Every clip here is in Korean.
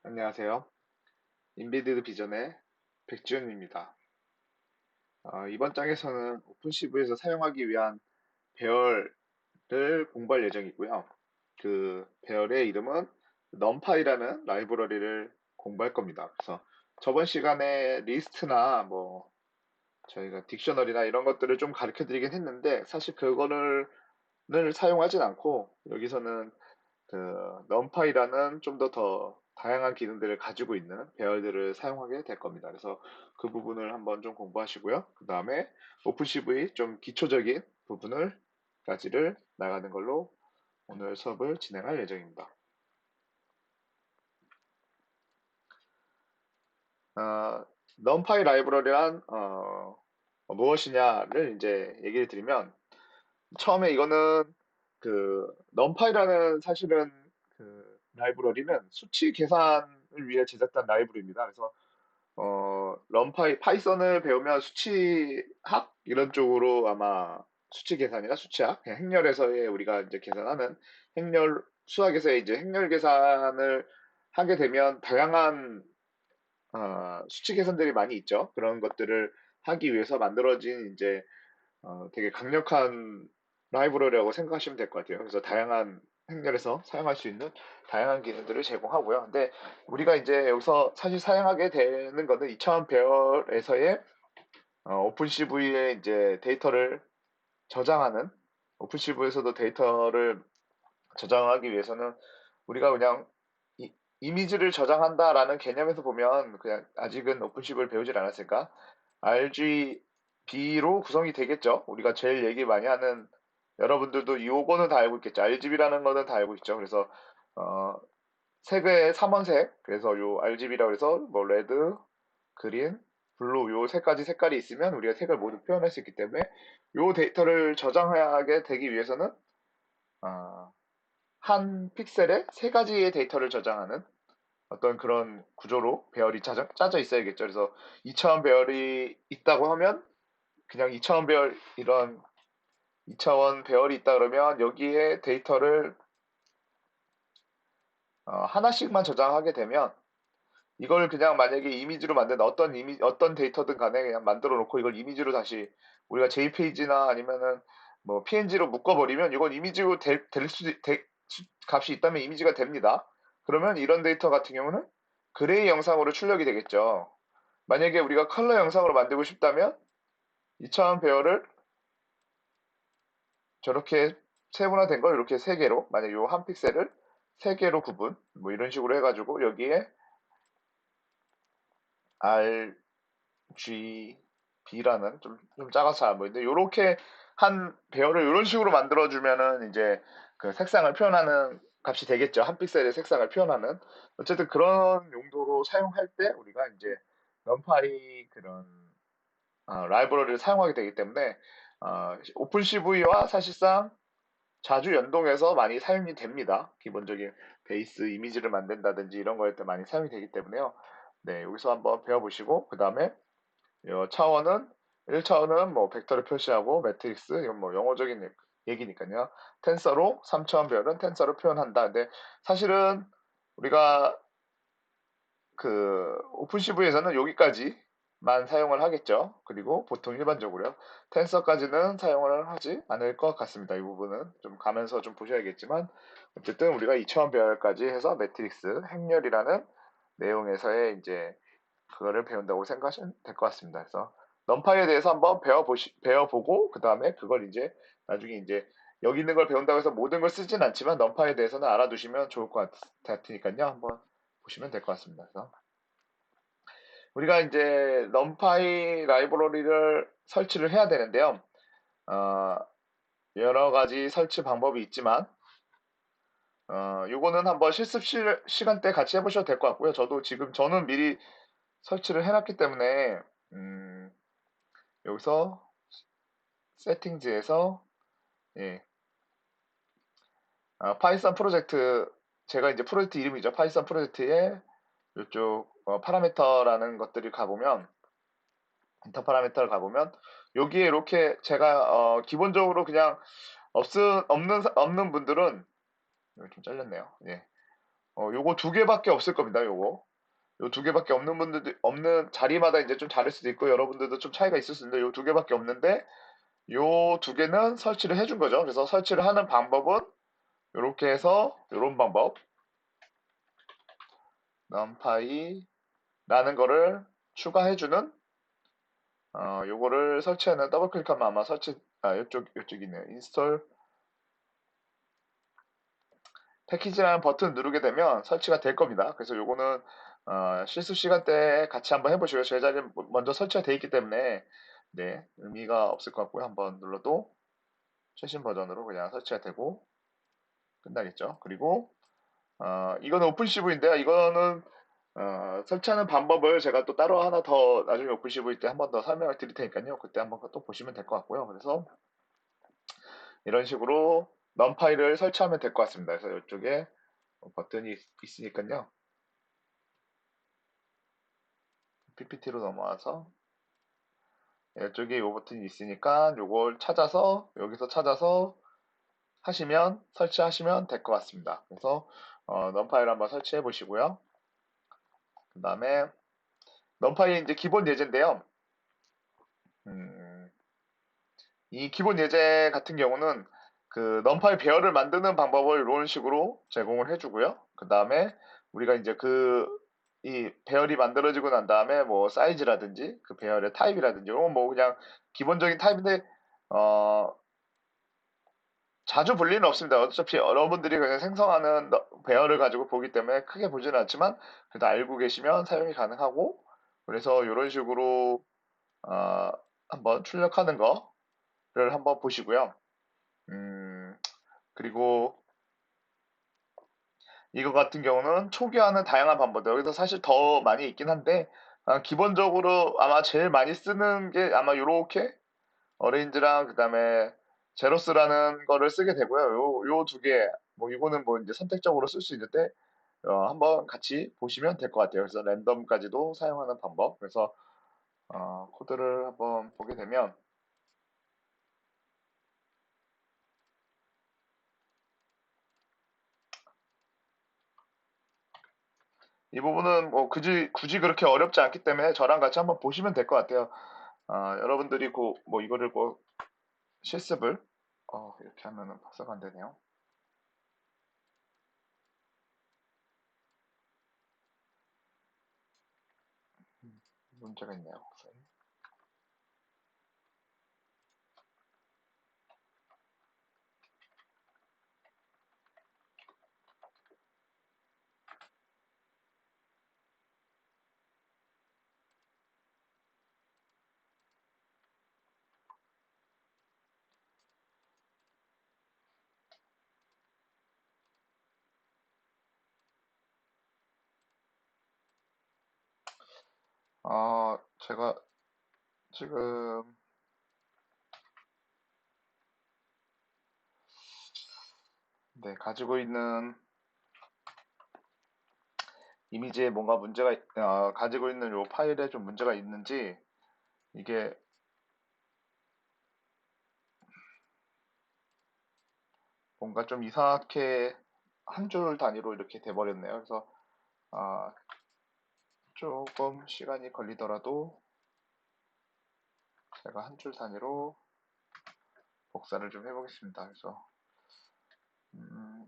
안녕하세요. 인비드 비전의 백지훈입니다. 이번 장에서는 오픈시브에서 사용하기 위한 배열을 공부할 예정이고요. 그 배열의 이름은 numpy라는 라이브러리를 공부할 겁니다. 그래서 저번 시간에 리스트나 뭐 저희가 딕셔너리나 이런 것들을 좀 가르쳐 드리긴 했는데 사실 그거를 사용하진 않고 여기서는 그 numpy라는 좀 더 다양한 기능들을 가지고 있는 배열들을 사용하게 될 겁니다. 그래서 그 부분을 한번 좀 공부하시고요. 그 다음에 오픈CV 좀 기초적인 부분을 까지를 나가는 걸로 오늘 수업을 진행할 예정입니다. 어, numpy 라이브러리란 무엇이냐를 이제 얘기를 드리면 처음에 이거는 numpy라는 사실은 라이브러리는 수치 계산을 위해 제작된 라이브러리입니다. 그래서 럼파이 파이썬을 배우면 수치학 이런 쪽으로 아마 수치 계산이나 수치학 그냥 행렬에서의 우리가 이제 계산하는 행렬 수학에서의 이제 행렬 계산을 하게 되면 다양한 수치 계산들이 많이 있죠. 그런 것들을 하기 위해서 만들어진 이제 되게 강력한 라이브러리라고 생각하시면 될 것 같아요. 그래서 다양한 행렬에서 사용할 수 있는 다양한 기능들을 제공하고요. 근데 우리가 이제 여기서 사실 사용하게 되는 거는 2차원 배열에서의 오픈CV에 이제 데이터를 저장하는 오픈CV에서도 데이터를 저장하기 위해서는 우리가 그냥 이미지를 저장한다라는 개념에서 보면 그냥 아직은 오픈CV를 배우질 않았으니까 RGB로 구성이 되겠죠. 우리가 제일 얘기 많이 하는 여러분들도 요거는 다 알고 있겠죠. RGB라는 거는 다 알고 있죠. 그래서 어, 색의 삼원색 그래서 요 RGB라고 해서 뭐 레드, 그린, 블루 요 세 가지 색깔이 있으면 우리가 색을 모두 표현할 수 있기 때문에 요 데이터를 저장하게 되기 위해서는 어, 한 픽셀에 세 가지의 데이터를 저장하는 어떤 그런 구조로 배열이 짜져 있어야겠죠. 그래서 2차원 배열이 있다고 하면 그냥 2차원 배열 이런 2차원 배열이 있다 그러면 여기에 데이터를 하나씩만 저장하게 되면 이걸 그냥 만약에 이미지로 만든 어떤 데이터든 간에 그냥 만들어 놓고 이걸 이미지로 다시 우리가 JPEG나 아니면은 뭐 PNG로 묶어버리면 이건 이미지로 값이 있다면 이미지가 됩니다. 그러면 이런 데이터 같은 경우는 그레이 영상으로 출력이 되겠죠. 만약에 우리가 컬러 영상으로 만들고 싶다면 2차원 배열을 저렇게 세분화된 걸 이렇게 세 개로 만약 요 한 픽셀을 세 개로 구분 뭐 이런 식으로 해가지고 여기에 RGB라는 좀 작아서 잘 안 보이는데 요렇게 한 배열을 이런 식으로 만들어주면은 이제 그 색상을 표현하는 값이 되겠죠. 한 픽셀의 색상을 표현하는 어쨌든 그런 용도로 사용할 때 우리가 이제 넘파이 그런 라이브러리를 사용하게 되기 때문에 오픈CV와 사실상 자주 연동해서 많이 사용이 됩니다. 기본적인 베이스 이미지를 만든다든지 이런 거에 때 많이 사용이 되기 때문에요. 네, 여기서 한번 배워보시고 그 다음에 차원은 1차원은 뭐 벡터를 표시하고 매트릭스 이건 뭐 영어적인 얘기니까요. 텐서로 3차원 배열은 텐서로 표현한다. 근데 사실은 우리가 오픈CV에서는 여기까지만 사용을 하겠죠. 그리고 보통 일반적으로요. 텐서까지는 사용을 하지 않을 것 같습니다. 이 부분은 좀 가면서 좀 보셔야겠지만 어쨌든 우리가 2차원 배열까지 해서 매트릭스 행렬이라는 내용에서의 이제 그거를 배운다고 생각하시면 될 것 같습니다. 그래서 넘파이에 대해서 한번 배워보고 그 다음에 그걸 이제 나중에 이제 여기 있는 걸 배운다고 해서 모든 걸 쓰진 않지만 넘파이에 대해서는 알아두시면 좋을 것 같으니까요. 한번 보시면 될 것 같습니다. 그래서 우리가 이제 numpy 라이브러리를 설치를 해야 되는데요. 어, 여러 가지 설치 방법이 있지만 요거는 한번 실습 시간 때 같이 해보셔도 될 것 같고요. 저는 미리 설치를 해놨기 때문에 음, 여기서 세팅즈에서 예, 파이썬 프로젝트 제가 이제 프로젝트 이름이죠. 파이썬 프로젝트에 이쪽 파라미터라는 것들이 가보면 인터 파라미터를 가보면 여기에 이렇게 제가 기본적으로 그냥 없는 분들은 이거 좀 잘렸네요. 예. 요거 두 개밖에 없을 겁니다. 요거. 요 두 개밖에 없는 분들도 없는 자리마다 이제 좀 다를 수도 있고 여러분들도 좀 차이가 있을 수 있는데 요 두 개밖에 없는데 요 두 개는 설치를 해준 거죠. 그래서 설치를 하는 방법은 요렇게 해서 요런 방법 numpy라는 거를 추가해주는 요거를 설치하는 더블 클릭하면 아마 요쪽이네요. 인스톨 패키지라는 버튼 누르게 되면 설치가 될 겁니다. 그래서 요거는 실습 시간대에 같이 한번 해보시고요. 제 자리에 먼저 설치가 되어 있기 때문에 네, 의미가 없을 것 같고요. 한번 눌러도 최신 버전으로 그냥 설치가 되고 끝나겠죠. 그리고 이거는 오픈CV인데요. 이거는 설치하는 방법을 제가 또 따로 하나 더 나중에 오픈CV 때 한 번 더 설명을 드릴 테니까요. 그때 한번 또 보시면 될 것 같고요. 그래서 이런 식으로 넌파일을 설치하면 될 것 같습니다. 그래서 이쪽에 버튼이 있으니까요. PPT로 넘어와서 이쪽에 이 버튼이 있으니까 이걸 찾아서 여기서 찾아서 하시면 설치하시면 될 것 같습니다. 그래서 넌파일 한번 설치해 보시고요. 그 다음에 넌파일 이제 기본 예제인데요. 음, 이 기본 예제 같은 경우는 그 넌파일 배열을 만드는 방법을 이런 식으로 제공을 해주고요. 그 다음에 우리가 이제 이 배열이 만들어지고 난 다음에 뭐 사이즈라든지 그 배열의 타입이라든지 이런 건뭐 그냥 기본적인 타입인데 어, 자주 볼 일은 없습니다. 어차피 여러분들이 그냥 생성하는 배열을 가지고 보기 때문에 크게 보지는 않지만 그래도 알고 계시면 사용이 가능하고 그래서 이런 식으로 어, 한번 출력하는 거를 한번 보시고요. 음, 그리고 이거 같은 경우는 초기화하는 다양한 방법들 여기서 사실 더 많이 있긴 한데 기본적으로 아마 제일 많이 쓰는 게 아마 요렇게 어레인지랑 그다음에 제로스라는 거를 쓰게 되고요. 요 두 개, 뭐 이거는 뭐 이제 선택적으로 쓸 수 있는데 한번 같이 보시면 될 것 같아요. 그래서 랜덤까지도 사용하는 방법. 그래서 코드를 한번 보게 되면 이 부분은 뭐 굳이 그렇게 어렵지 않기 때문에 저랑 같이 한번 보시면 될 것 같아요. 여러분들이 뭐 이거를 꼭 실습을 이렇게 하면은 박사가 안 되네요. 문제가 있네요. 제가 지금 네, 가지고 있는 이미지에 뭔가 가지고 있는 요 파일에 좀 문제가 있는지 이게 뭔가 좀 이상하게 한 줄 단위로 이렇게 돼버렸네요. 그래서 아, 조금 시간이 걸리더라도 제가 한 줄 단위로 복사를 좀 해보겠습니다. 그래서 음,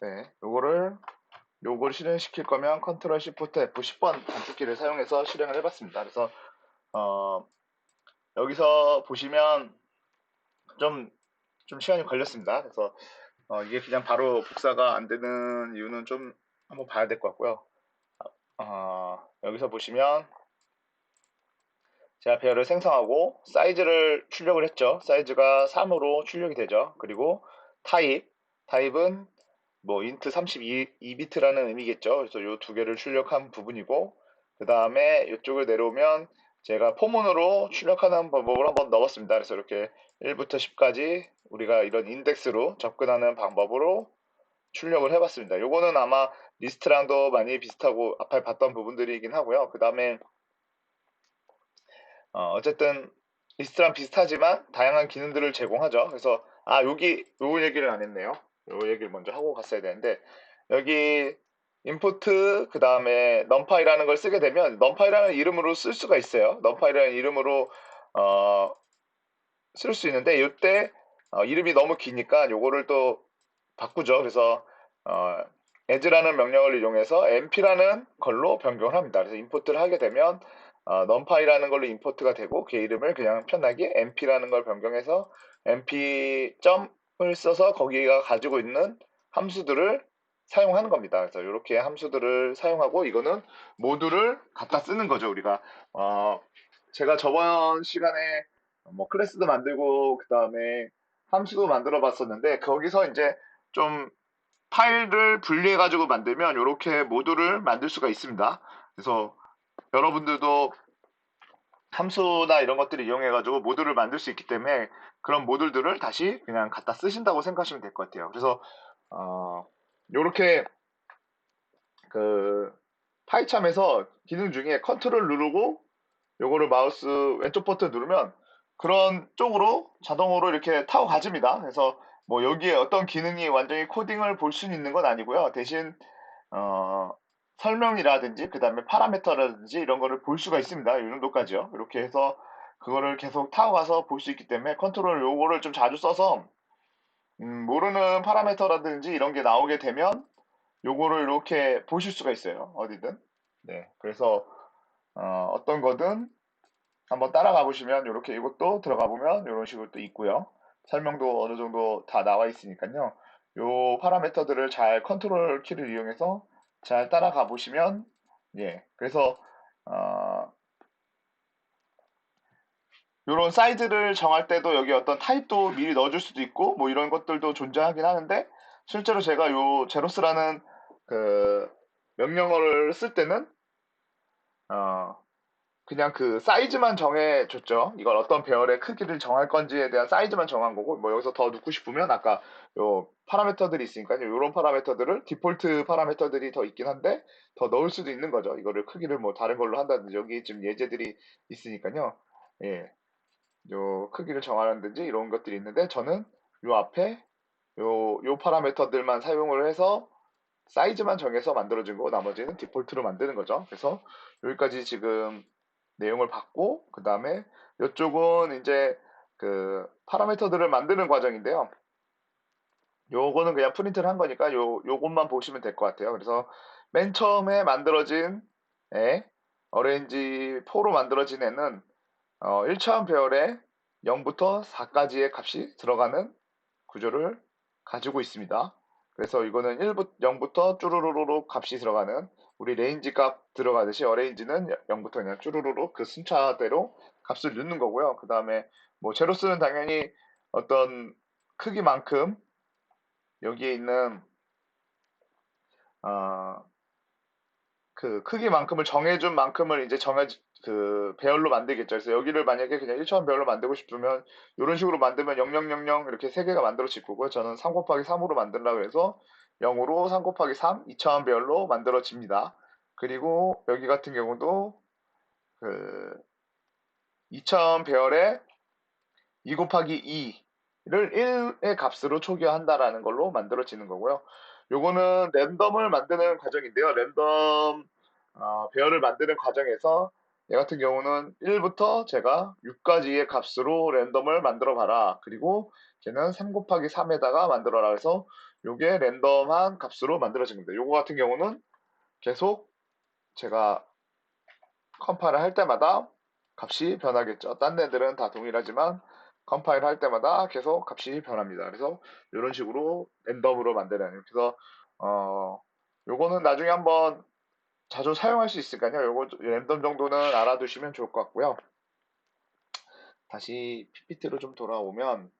네, 요걸 실행시킬 거면 컨트롤 시프트 F10번 단축키를 사용해서 실행을 해봤습니다. 그래서 어, 여기서 보시면 좀, 좀 시간이 걸렸습니다. 그래서 이게 그냥 바로 복사가 안 되는 이유는 좀 한번 봐야 될 것 같고요. 여기서 보시면 제가 배열을 생성하고 사이즈를 출력을 했죠. 사이즈가 3으로 출력이 되죠. 그리고 타입은 뭐 int 32비트라는 의미겠죠. 그래서 이 두 개를 출력한 부분이고, 그 다음에 이쪽을 내려오면 제가 포문으로 출력하는 방법을 한번 넣었습니다. 그래서 이렇게 1부터 10까지 우리가 이런 인덱스로 접근하는 방법으로 출력을 해봤습니다. 요거는 아마 리스트랑도 많이 비슷하고 앞에 봤던 부분들이긴 하고요. 그 다음에 어쨌든 리스트랑 비슷하지만 다양한 기능들을 제공하죠. 그래서 요 얘기를 안 했네요. 요 얘기를 먼저 하고 갔어야 되는데, 여기 임포트 그 다음에 numpy라는 걸 쓰게 되면 numpy라는 이름으로 쓸 수가 있어요. numpy라는 이름으로 어, 쓸 수 있는데, 이때 이름이 너무 기니까 요거를 또 바꾸죠. 그래서 어, as라는 명령을 이용해서 np라는 걸로 변경을 합니다. 그래서 임포트를 하게 되면 numpy라는 걸로 임포트가 되고, 그 이름을 그냥 편하게 np라는 걸 변경해서 np 점을 써서 거기가 가지고 있는 함수들을 사용하는 겁니다. 그래서 이렇게 함수들을 사용하고, 이거는 모듈을 갖다 쓰는 거죠. 우리가 제가 저번 시간에 뭐 클래스도 만들고 그 다음에 함수도 만들어 봤었는데, 거기서 이제 좀 파일을 분리해 가지고 만들면 이렇게 모듈을 만들 수가 있습니다. 그래서 여러분들도 함수나 이런 것들을 이용해 가지고 모듈을 만들 수 있기 때문에 그런 모듈들을 다시 그냥 갖다 쓰신다고 생각하시면 될 것 같아요. 그래서 이렇게 그 파이참에서 기능 중에 컨트롤 누르고 요거를 마우스 왼쪽 버튼 누르면 그런 쪽으로 자동으로 이렇게 타고 가집니다. 그래서 뭐 여기에 어떤 기능이 완전히 코딩을 볼 수는 있는 건 아니고요. 대신 어, 설명이라든지 그 다음에 파라미터라든지 이런 거를 볼 수가 있습니다. 이 정도까지요. 이렇게 해서 그거를 계속 타고 가서 볼 수 있기 때문에 컨트롤 요거를 좀 자주 써서 모르는 파라미터라든지 이런 게 나오게 되면 요거를 이렇게 보실 수가 있어요. 어디든. 네. 그래서 어떤 거든 한번 따라가 보시면 이렇게 이것도 들어가 보면 이런 식으로 또 있고요. 설명도 어느 정도 다 나와 있으니까요. 요 파라미터들을 잘 컨트롤 키를 이용해서 잘 따라가 보시면, 예. 그래서 어, 요런 사이즈를 정할 때도 여기 어떤 타입도 미리 넣어줄 수도 있고 뭐 이런 것들도 존재하긴 하는데, 실제로 제가 요 제로스라는 그 명령어를 쓸 때는 어, 그냥 그 사이즈만 정해줬죠. 이걸 어떤 배열의 크기를 정할 건지에 대한 사이즈만 정한 거고, 뭐 여기서 더 넣고 싶으면 아까 요 파라미터들이 있으니까요. 요런 파라미터들을 디폴트 파라미터들이 더 있긴 한데 더 넣을 수도 있는 거죠. 이거를 크기를 뭐 다른 걸로 한다든지 여기 지금 예제들이 있으니까요. 예, 요 크기를 정하는든지 이런 것들이 있는데, 저는 요 앞에 요 파라미터들만 사용을 해서 사이즈만 정해서 만들어진 거고 나머지는 디폴트로 만드는 거죠. 그래서 여기까지 지금 내용을 받고, 그 다음에 이쪽은 이제 그 파라미터들을 만드는 과정인데요. 요거는 그냥 프린트를 한 거니까 요것만 보시면 될 것 같아요. 그래서 맨 처음에 만들어진 애, 어레인지 4로 만들어진 애는 1차원 배열에 0부터 4까지의 값이 들어가는 구조를 가지고 있습니다. 그래서 이거는 0부터 쭈루루루 값이 들어가는, 우리 레인지 값 들어가듯이 어레인지는 0부터 그냥 쭈루루루 그 순차대로 값을 넣는 거고요. 그 다음에 뭐 제로스는 당연히 어떤 크기만큼 여기에 있는 어, 그 크기만큼을 정해준 만큼을 이제 그 배열로 만들겠죠. 그래서 여기를 만약에 그냥 1차원 배열로 만들고 싶으면 이런 식으로 만들면 0000 이렇게 세 개가 만들어질 거고요. 저는 3 곱하기 3으로 만들려고 해서 0으로 3 곱하기 3 2차원 배열로 만들어집니다. 그리고 여기 같은 경우도 그 2차원 배열에 2 곱하기 2를 1의 값으로 초기화한다라는 걸로 만들어지는 거고요. 요거는 랜덤을 만드는 과정인데요. 랜덤 배열을 만드는 과정에서 얘 같은 경우는 1부터 제가 6까지의 값으로 랜덤을 만들어 봐라. 그리고 걔는 3 곱하기 3에다가 만들어라. 그래서 요게 랜덤한 값으로 만들어진 겁니다. 요거 같은 경우는 계속 제가 컴파일을 할 때마다 값이 변하겠죠. 딴 애들은 다 동일하지만 컴파일 할 때마다 계속 값이 변합니다. 그래서 이런 식으로 랜덤으로 만드는, 그래서 어, 요거는 나중에 한번 자주 사용할 수 있으니까요. 요거 랜덤 정도는 알아두시면 좋을 것 같고요. 다시 PPT로 좀 돌아오면,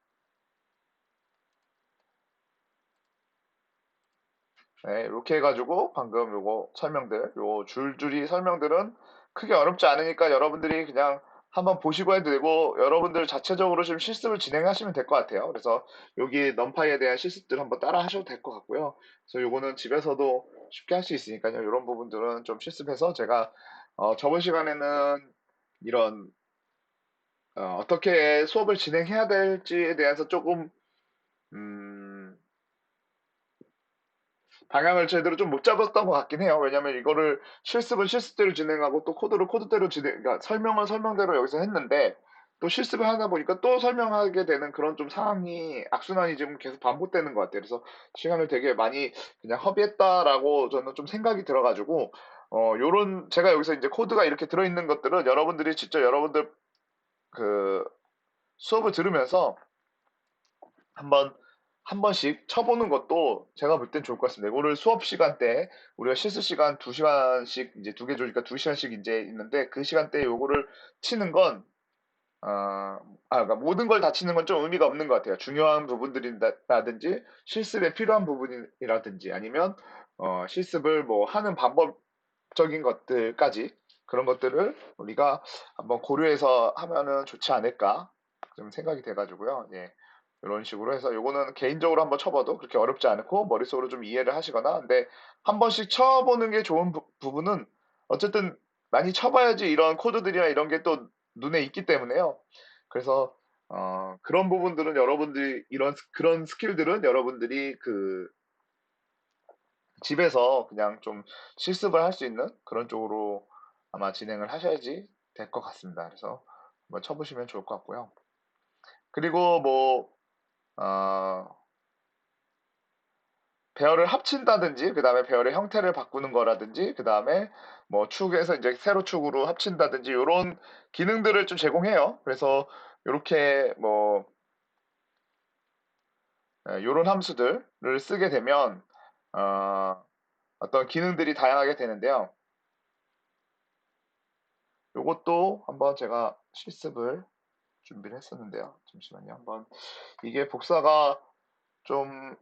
네, 이렇게 해가지고 방금 요거 설명들, 요 줄줄이 설명들은 크게 어렵지 않으니까 여러분들이 그냥 한번 보시고 해도 되고, 여러분들 자체적으로 좀 실습을 진행하시면 될 것 같아요. 그래서 여기 넘파이에 대한 실습들 한번 따라 하셔도 될 것 같고요. 그래서 요거는 집에서도 쉽게 할 수 있으니까요. 이런 부분들은 좀 실습해서 제가 저번 시간에는 이런 떻게 수업을 진행해야 될지에 대해서 조금 음, 방향을 제대로 좀 못 잡았던 것 같긴 해요. 왜냐면 이거를 실습은 실습대로 진행하고 또 코드를 코드대로 그러니까 설명을 설명대로 여기서 했는데 또 실습을 하다 보니까 또 설명하게 되는 그런 좀 상황이 악순환이 지금 계속 반복되는 것 같아요. 그래서 시간을 되게 많이 그냥 허비했다라고 저는 좀 생각이 들어가지고 요런 제가 여기서 이제 코드가 이렇게 들어있는 것들은 여러분들이 직접 여러분들 그 수업을 들으면서 한번 한 번씩 쳐보는 것도 제가 볼 땐 좋을 것 같습니다. 오늘 수업 시간 때 우리가 실습 시간 2시간씩 이제 두 개 조니까 2시간씩 이제 있는데 그 시간대에 요거를 치는 건 그러니까 모든 걸 다 치는 건 좀 의미가 없는 것 같아요. 중요한 부분들이라든지 실습에 필요한 부분이라든지 아니면 실습을 뭐 하는 방법적인 것들까지 그런 것들을 우리가 한번 고려해서 하면은 좋지 않을까 좀 생각이 돼가지고요. 예. 이런 식으로 해서 요거는 개인적으로 한번 쳐봐도 그렇게 어렵지 않고 머릿속으로 좀 이해를 하시거나 근데 한 번씩 쳐보는 게 좋은 부분은 어쨌든 많이 쳐봐야지 이런 코드들이나 이런 게 또 눈에 있기 때문에요. 그래서 그런 부분들은 여러분들이 그런 스킬들은 여러분들이 그 집에서 그냥 좀 실습을 할 수 있는 그런 쪽으로 아마 진행을 하셔야지 될 것 같습니다. 그래서 한번 쳐보시면 좋을 것 같고요. 그리고 뭐 어, 배열을 합친다든지, 그 다음에 배열의 형태를 바꾸는 거라든지, 그 다음에 뭐 축에서 이제 세로 축으로 합친다든지, 이런 기능들을 좀 제공해요. 그래서 이렇게 뭐, 이런 함수들을 쓰게 되면, 어떤 기능들이 다양하게 되는데요. 이것도 한번 제가 실습을 준비를 했었는데요. 잠시만요. 한번 이게 복사가 좀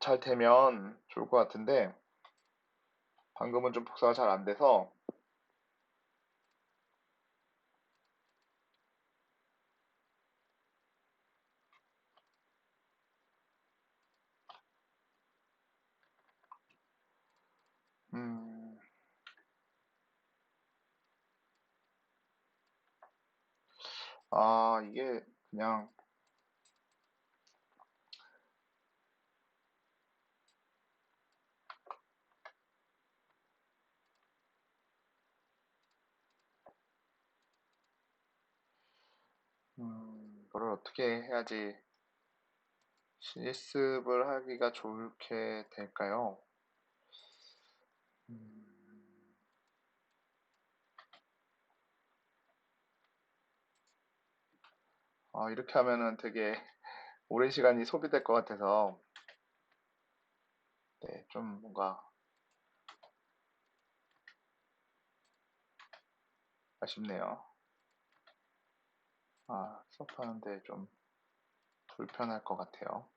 잘 되면 좋을 것 같은데, 방금은 좀 복사가 잘 안 돼서, 음, 이게 그냥 이거를 어떻게 해야지 실습을 하기가 좋게 될까요? 음, 이렇게 하면은 되게 오랜 시간이 소비될 것 같아서, 네, 좀 뭔가 아쉽네요. 수업하는데 좀 불편할 것 같아요.